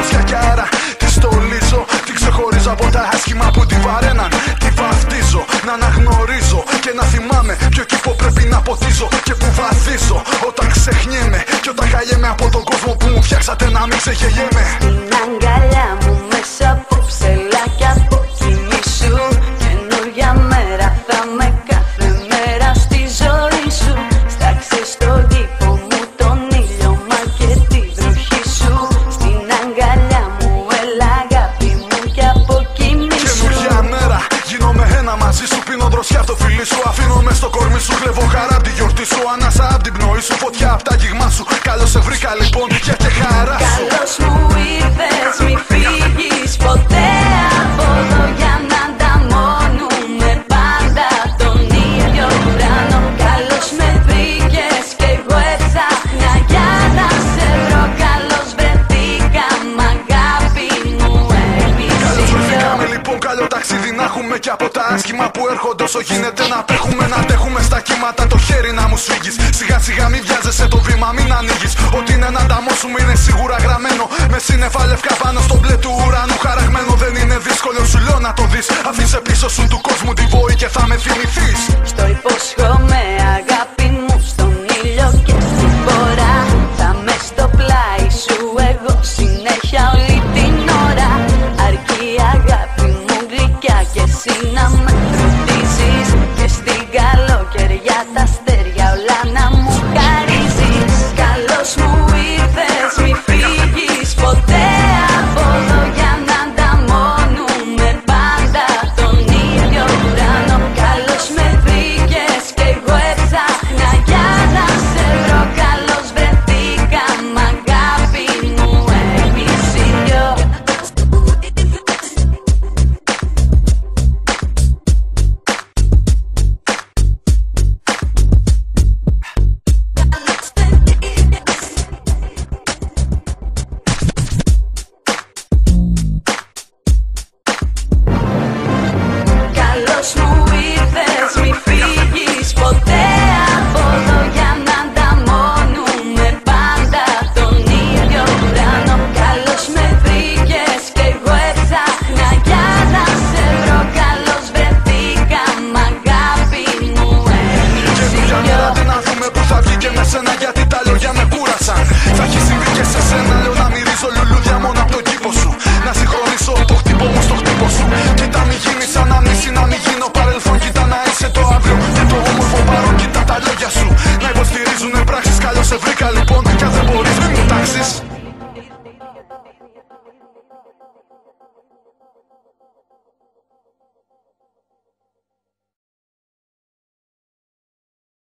δροσιά και αέρα. Τη στολίζω, την ξεχωρίζω από τα άσχημα που τη βαρέναν. Τη βαφτίζω, να αναγνωρίζω και να θυμάμαι ποιο κήπο πρέπει να ποτίζω και που βαθίζω. Όταν ξεχνιέμαι και όταν χαλιέμαι από τον κόσμο που μου φτιάξατε να μην ξεγελιέμαι. Στην αγκαλιά μου μέσα από ψελά και από κοιμήσου. Καινούρια μέρα θα με κάθε μέρα στη ζωή σου. Στάξε στον κήπο μου τον ήλιο μα και τη βροχή σου. Στην αγκαλιά μου έλα αγάπη μου και από κοιμήσου. Καινούρια μέρα γίνομαι ένα μαζί σου. Πίνω δροσιά από το φιλί σου. Αφήνω μες στο κορμί σου. Κλέβω χαρά απ' τη γιορτή σου. Ανάσα απ' την πνοή σου. Φωτιά απ' τα αγγίγμα σου. Καλώς σε βρήκα λοιπόν για και χαρά σου. Καλώς μου ήρθες, μη φύγεις ποτέ από εδώ για να ανταμώνουμε πάντα τον ίδιο ουρανό. Καλώς με βρήκες κι εγώ έψαχνα για να σε βρω. Καλώς βρεθήκα μ' αγάπη μου έχεις ήλιο. Καλώς βρεθήκαμε λοιπόν, καλό ταξίδι να έχουμε κι από τα άσχημα που έρχονται όσο γίνεται να τρέχουμε. Να τρέχουμε στα κύματα, το χέρι να μου σφίγγεις. Σιγά σιγά μη βιάζεσαι, το βήμα μην ανοίγεις. Ό,τι είναι να ανταμώσουμε είναι σίγουρα γραμμένο. Με σύννεφα λευκά πάνω στο μπλε του ουρανού χαραγμένο. Δεν είναι δύσκολο σου λέω να το δεις. Αφήσε πίσω σου του κόσμου τη βόη και θα με θυμηθείς. Στο υπόσχομαι αγάπη μου στον ήλιο και στην φορά. Θα με στο πλάι σου εγώ συνέχεια όλη την ώρα. Αρκεί αγάπη μου γλυκιά και εσύ να με φροντίζεις. Και στην καλοκαιριά τα αστέρια όλα να μου χαρίζεις. Καλώς μου ήρθες, μη φύγεις ποτέ από εδώ για να ανταμώνουμε πάντα τον ίδιο ουρανό. Καλώς με βρήκες κι εγώ έψαχνα για να σε βρω. Καλώς βρεθήκα μ' αγάπη μου έχεις ήλιο. Καλώς μου ήρθες, μη φύγεις ποτέ από εδώ για να ανταμώνουμε πάντα τον ίδιο ουρανό. Καλώς με βρήκες κι εγώ έψαχνα για να σε βρω. Καλώς βρεθήκα μ' αγάπη μου έχεις ήλιο. Τι να δούμε που θα βγει και με σένα γιατί τα λόγια με κούρασαν. Θα έχει συμβεί και σε σένα λέω να μυρίζω λουλούδια μόνο από τον κήπο σου. Να συγχωρήσω το χτύπο μου στο χτύπο σου. Κοίτα μη γίνεις ανάμνηση, να μην γίνω παρελθόν. Κοίτα να είσαι το αύριο και το όμορφο παρόν. Κοίτα τα λόγια σου να υποστηρίζουνε πράξεις. Καλώς σε βρήκα λοιπόν κι αν δεν μπορείς μην μου τάξεις.